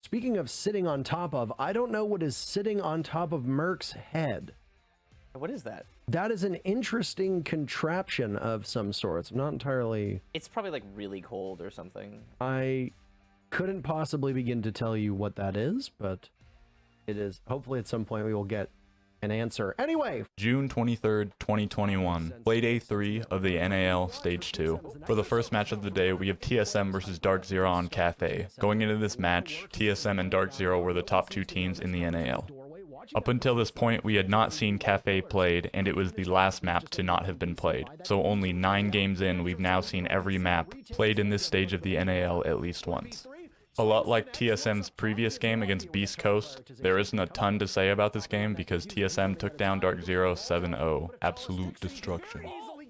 Speaking of sitting on top of, I don't know what is sitting on top of Merc's head. What is that? That is an interesting contraption of some sorts. I'm not entirely... It's probably like really cold or something. I couldn't possibly begin to tell you what that is, but it is. Hopefully at some point we will get an answer. Anyway! June 23rd, 2021. Playday 3 of the NAL Stage 2. For the first match of the day, we have TSM versus Dark Zero on Cathay. Going into this match, TSM and Dark Zero were the top two teams in the NAL. Up until this point, we had not seen Cathay played, and it was the last map to not have been played. So only 9 games in, we've now seen every map played in this stage of the NAL at least once. A lot like TSM's previous game against Beast Coast, there isn't a ton to say about this game because TSM took down Dark Zero 7-0. Absolute destruction.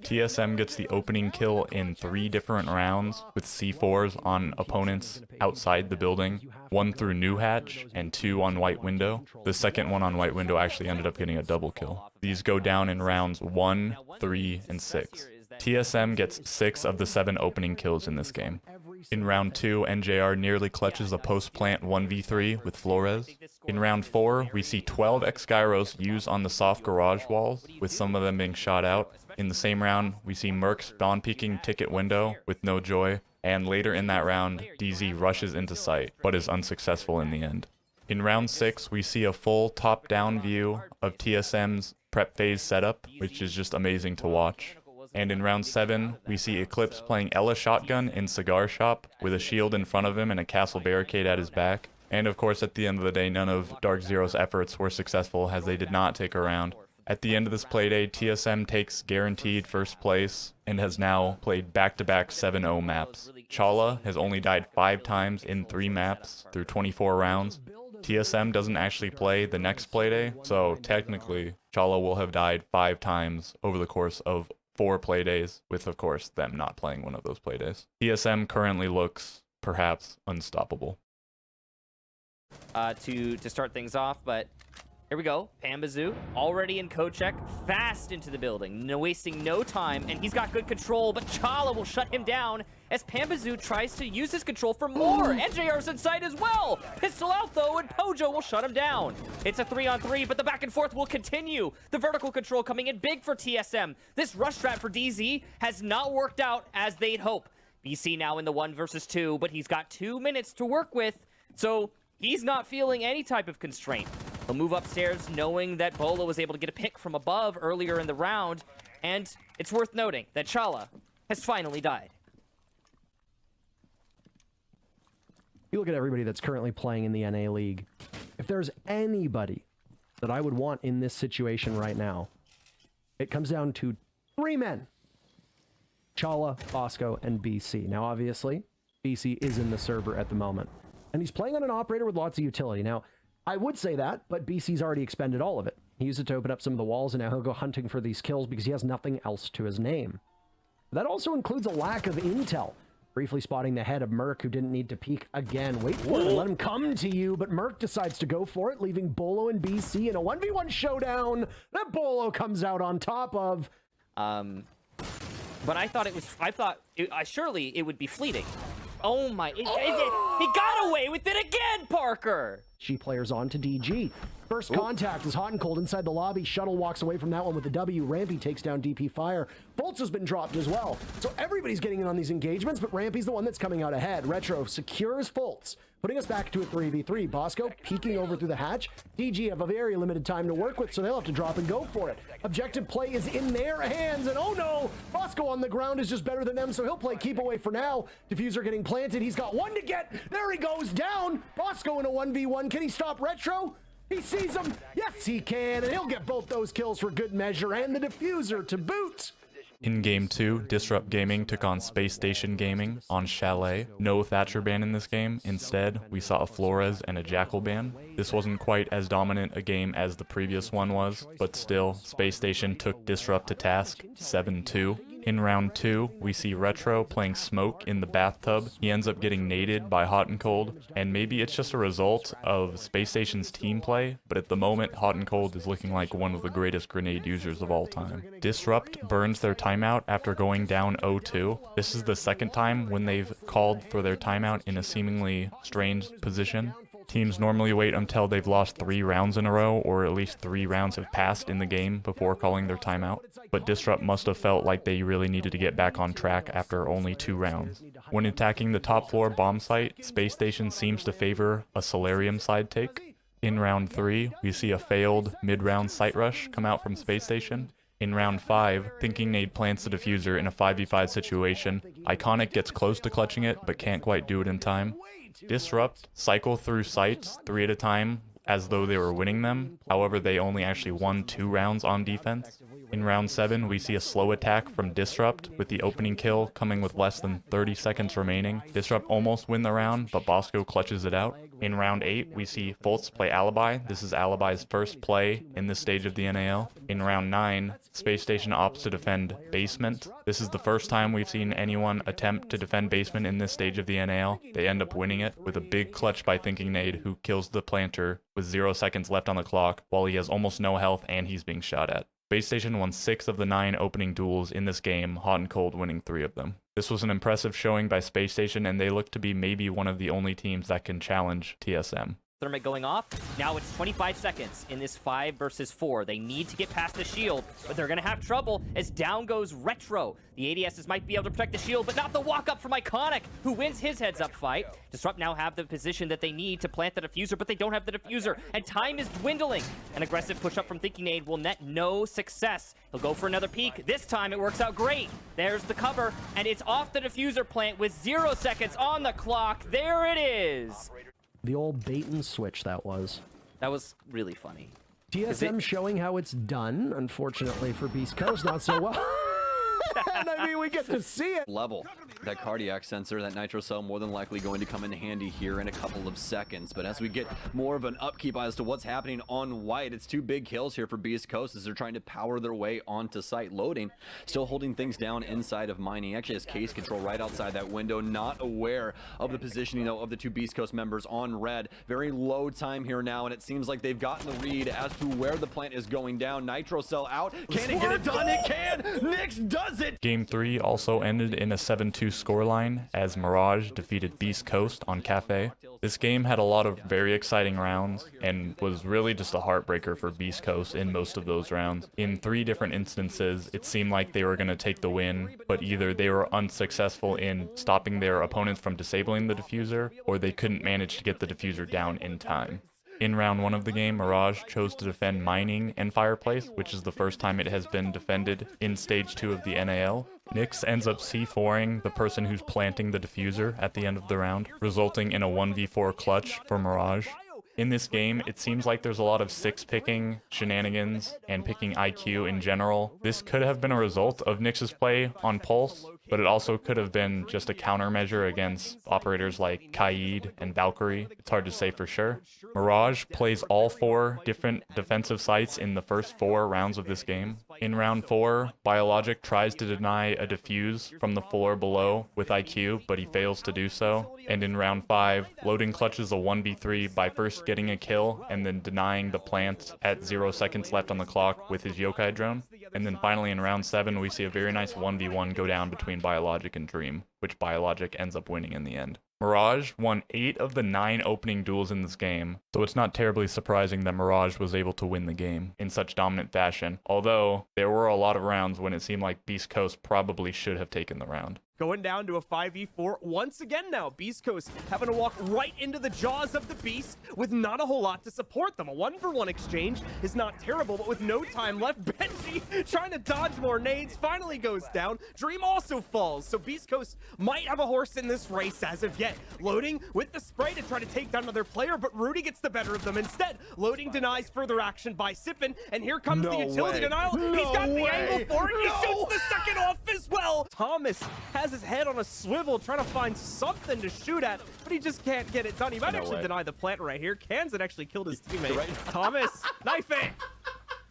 TSM gets the opening kill in 3 different rounds with C4s on opponents outside the building, 1 through New Hatch and 2 on White Window. The second one on White Window actually ended up getting a double kill. These go down in rounds 1, 3, and 6. TSM gets 6 of the 7 opening kills in this game. In round 2, NJR nearly clutches a post-plant 1v3 with Flores. In round 4, we see 12 X-Gyros used on the soft garage walls, with some of them being shot out. In the same round, we see Merc spawn peeking ticket window with no joy, and later in that round, DZ rushes into sight, but is unsuccessful in the end. In round 6, we see a full top-down view of TSM's prep phase setup, which is just amazing to watch. And in round 7, we see Eclipse playing Ella Shotgun in Cigar Shop with a shield in front of him and a castle barricade at his back. And of course, at the end of the day, none of Dark Zero's efforts were successful as they did not take a round. At the end of this playday, TSM takes guaranteed first place and has now played back-to-back 7-0 maps. Chala has only died 5 times in 3 maps through 24 rounds. TSM doesn't actually play the next playday, so technically, Chala will have died 5 times over the course of 4 playdays, with of course them not playing one of those playdays. TSM currently looks perhaps unstoppable. To start things off, but here we go. Pambazoo already in code check, fast into the building, wasting no time, and he's got good control, but Chala will shut him down as Pambazoo tries to use his control for more. NJR's inside as well. Pistol out though, and Pojo will shut him down. It's a 3-on-3, but the back and forth will continue. The vertical control coming in big for TSM. This rush strat for DZ has not worked out as they'd hope. BC now in the 1 versus 2, but he's got 2 minutes to work with, so he's not feeling any type of constraint. He'll move upstairs knowing that Bolo was able to get a pick from above earlier in the round, and it's worth noting that Chala has finally died. You look at everybody that's currently playing in the NA League. If there's anybody that I would want in this situation right now, it comes down to 3 men. Chala, Bosco, and BC. Now, obviously, BC is in the server at the moment. And he's playing on an operator with lots of utility. Now, I would say that, but BC's already expended all of it. He used it to open up some of the walls, and now he'll go hunting for these kills because he has nothing else to his name. That also includes a lack of intel. Briefly spotting the head of Merc, who didn't need to peek again. Wait for it, let him come to you, but Merc decides to go for it, leaving Bolo and BC in a 1v1 showdown that Bolo comes out on top of. But I thought surely it would be fleeting. Oh my, he got away with it again, Parker! G players on to DG. First contact is hot and cold inside the lobby. Shuttle walks away from that one with the W. Rampy takes down DP Fire. Bolts has been dropped as well. So everybody's getting in on these engagements, but Rampy's the one that's coming out ahead. Retro secures Fultz, putting us back to a 3v3. Bosco peeking over through the hatch. DG have a very limited time to work with, so they'll have to drop and go for it. Objective play is in their hands, and oh no! Bosco on the ground is just better than them, so he'll play keep away for now. Diffuser getting planted. He's got 1 to get. There he goes down. Bosco in a 1v1. Can he stop Retro? He sees him. Yes, he can, and he'll get both those kills for good measure, and the diffuser to boot. In Game 2, Disrupt Gaming took on Space Station Gaming on Chalet. No Thatcher ban in this game. Instead, we saw a Flores and a Jackal ban. This wasn't quite as dominant a game as the previous one was, but still, Space Station took Disrupt to task, 7-2. In round 2, we see Retro playing Smoke in the bathtub. He ends up getting naded by Hot and Cold, and maybe it's just a result of Space Station's team play, but at the moment, Hot and Cold is looking like one of the greatest grenade users of all time. Disrupt burns their timeout after going down 0-2. This is the second time when they've called for their timeout in a seemingly strange position. Teams normally wait until they've lost 3 rounds in a row, or at least 3 rounds have passed in the game before calling their timeout. But Disrupt must have felt like they really needed to get back on track after only 2 rounds. When attacking the top floor bomb site, Space Station seems to favor a Solarium side take. In round 3, we see a failed mid-round site rush come out from Space Station. In round 5, Thinking Nade plants the diffuser in a 5v5 situation. Iconic gets close to clutching it, but can't quite do it in time. Disrupt cycle through sites 3 at a time as though they were winning them. However, they only actually won 2 rounds on defense. In round 7, we see a slow attack from Disrupt, with the opening kill coming with less than 30 seconds remaining. Disrupt almost win the round, but Bosco clutches it out. In round 8, we see Fultz play Alibi. This is Alibi's first play in this stage of the NAL. In round 9, Space Station opts to defend Basement. This is the first time we've seen anyone attempt to defend Basement in this stage of the NAL. They end up winning it with a big clutch by Thinking Nade, who kills the planter with 0 seconds left on the clock, while he has almost no health and he's being shot at. Space Station won 6 of the 9 opening duels in this game, Hot and Cold winning 3 of them. This was an impressive showing by Space Station, and they look to be maybe one of the only teams that can challenge TSM. Therma going off. Now it's 25 seconds in this 5 versus 4. They need to get past the shield, but they're going to have trouble as down goes Retro. The ADSs might be able to protect the shield, but not the walk-up from Iconic, who wins his heads-up fight. Disrupt now have the position that they need to plant the diffuser, but they don't have the diffuser, and time is dwindling. An aggressive push-up from Thinking Nade will net no success. He'll go for another peek. This time it works out great. There's the cover, and it's off the diffuser plant with 0 seconds on the clock. There it is. The old bait and switch that was. That was really funny. TSM showing how it's done. Unfortunately for Beast Coast, not so well. And I mean, we get to see it. Level. That cardiac sensor, that nitro cell, more than likely going to come in handy here in a couple of seconds. But as we get more of an upkeep as to what's happening on white, it's 2 big kills here for Beast Coast as they're trying to power their way onto site. Loading, still holding things down inside of mining. Actually has case control right outside that window, not aware of the positioning though of the 2 Beast Coast members on red. Very low time here now, and it seems like they've gotten the read as to where the plant is going down. Nitro cell out. Can it get it done? It can! Nyx does it! Game 3 also ended in a 7-2 scoreline as Mirage defeated Beast Coast on Cafe. This game had a lot of very exciting rounds and was really just a heartbreaker for Beast Coast in most of those rounds. In 3 different instances, it seemed like they were going to take the win, but either they were unsuccessful in stopping their opponents from disabling the diffuser, or they couldn't manage to get the diffuser down in time. In round 1 of the game, Mirage chose to defend Mining and Fireplace, which is the first time it has been defended in Stage 2 of the NAL. Nyx ends up C4ing the person who's planting the diffuser at the end of the round, resulting in a 1v4 clutch for Mirage. In this game, it seems like there's a lot of 6-picking shenanigans and picking IQ in general. This could have been a result of Nyx's play on Pulse, but it also could have been just a countermeasure against operators like Kaid and Valkyrie. It's hard to say for sure. Mirage plays all 4 different defensive sites in the first 4 rounds of this game. In round 4, Biologic tries to deny a defuse from the floor below with IQ, but he fails to do so. And in round 5, Loading clutches a 1v3 by first getting a kill and then denying the plant at 0 seconds left on the clock with his yokai drone. And then finally in round 7, we see a very nice 1v1 go down between Biologic and Dream, which Biologic ends up winning in the end. Mirage won 8 of the 9 opening duels in this game, so it's not terribly surprising that Mirage was able to win the game in such dominant fashion, although there were a lot of rounds when it seemed like Beast Coast probably should have taken the round. Going down to a 5v4 once again now. Beast Coast having to walk right into the jaws of the beast with not a whole lot to support them. A 1-for-1 exchange is not terrible, but with no time left, Benji trying to dodge more nades finally goes down. Dream also falls, so Beast Coast might have a horse in this race as of yet. Loading with the spray to try to take down another player, but Rudy gets the better of them instead. Loading denies further action by Sippin, and here comes the utility denial. He's got the angle for it. He shoots the second off as well. Thomas has his head on a swivel trying to find something to shoot at, but he just can't get it done. He might actually deny the plant right here. Kansan actually killed his teammate. Right. Thomas, knife it!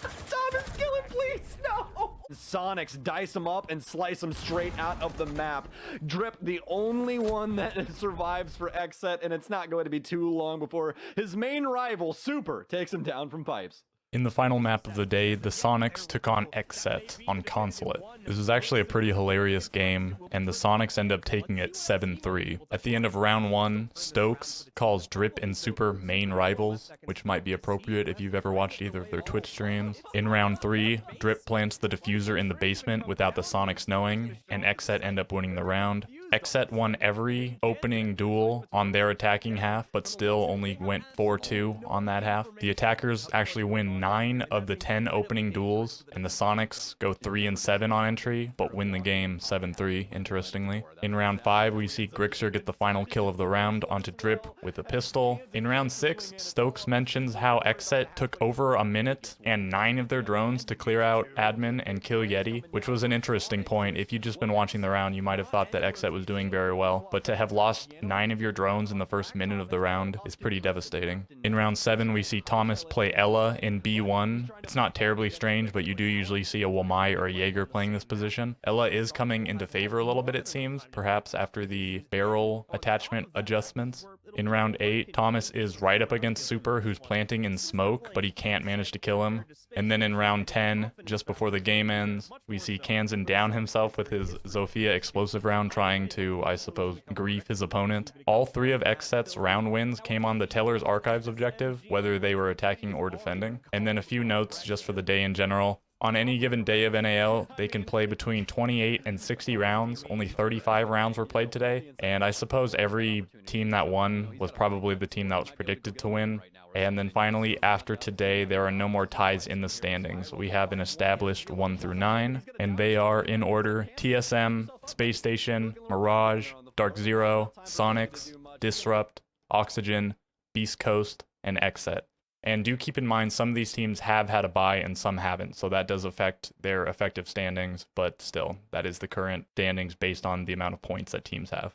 Thomas, kill him, please! No! Sonics dice him up and slice him straight out of the map. Drip, the only one that survives for XSET, and it's not going to be too long before his main rival, Super, takes him down from pipes. In the final map of the day, the Sonics took on XSET on Consulate. This was actually a pretty hilarious game, and the Sonics end up taking it 7-3. At the end of round 1, Stokes calls Drip and Super main rivals, which might be appropriate if you've ever watched either of their Twitch streams. In round 3, Drip plants the diffuser in the basement without the Sonics knowing, and XSET end up winning the round. XSET won every opening duel on their attacking half, but still only went 4-2 on that half. The attackers actually win 9 of the 10 opening duels, and the Sonics go 3-7 on entry, but win the game 7-3, interestingly. In round 5, we see Grixer get the final kill of the round onto Drip with a pistol. In round 6, Stokes mentions how XSET took over a minute and 9 of their drones to clear out admin and kill Yeti, which was an interesting point. If you'd just been watching the round, you might have thought that XSET was doing very well, but to have lost 9 of your drones in the first minute of the round is pretty devastating. In round 7, we see Thomas play Ella in B1. It's not terribly strange, but you do usually see a Wamai or a Jaeger playing this position. Ella is coming into favor a little bit, it seems, perhaps after the barrel attachment adjustments. In round 8, Thomas is right up against Super, who's planting in smoke, but he can't manage to kill him. And then in round 10, just before the game ends, we see Kansan down himself with his Zofia explosive round, trying to, I suppose, grief his opponent. All 3 of XSET's round wins came on the Teller's Archives objective, whether they were attacking or defending. And then a few notes just for the day in general. On any given day of NAL, they can play between 28 and 60 rounds. Only 35 rounds were played today. And I suppose every team that won was probably the team that was predicted to win. And then finally, after today, there are no more ties in the standings. We have an established 1 through 9, and they are in order: TSM, Space Station, Mirage, Dark Zero, Sonics, Disrupt, Oxygen, Beast Coast, and XSET. And do keep in mind, some of these teams have had a bye and some haven't, so that does affect their effective standings, but still, that is the current standings based on the amount of points that teams have.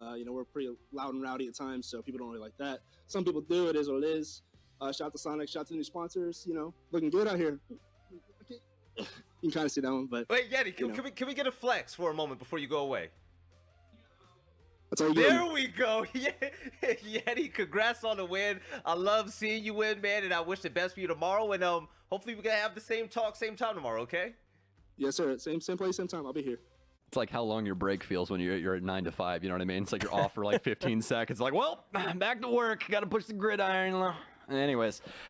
We're pretty loud and rowdy at times, so people don't really like that. Some people do. It is what it is. Shout out to Sonic. Shout out to the new sponsors. Looking good out here. You can kind of see that one, but wait, Yeti, can we get a flex for a moment before you go away? That's all you there we go. Yeti, congrats on the win. I love seeing you win, man, and I wish the best for you tomorrow. And hopefully we can have the same talk, same time tomorrow. Okay? Yes, sir. Same place, same time. I'll be here. It's like how long your break feels when you're at 9 to 5. You know what I mean? It's like you're off for like 15 seconds. Like, well, back to work. Got to push the gridiron. Anyways.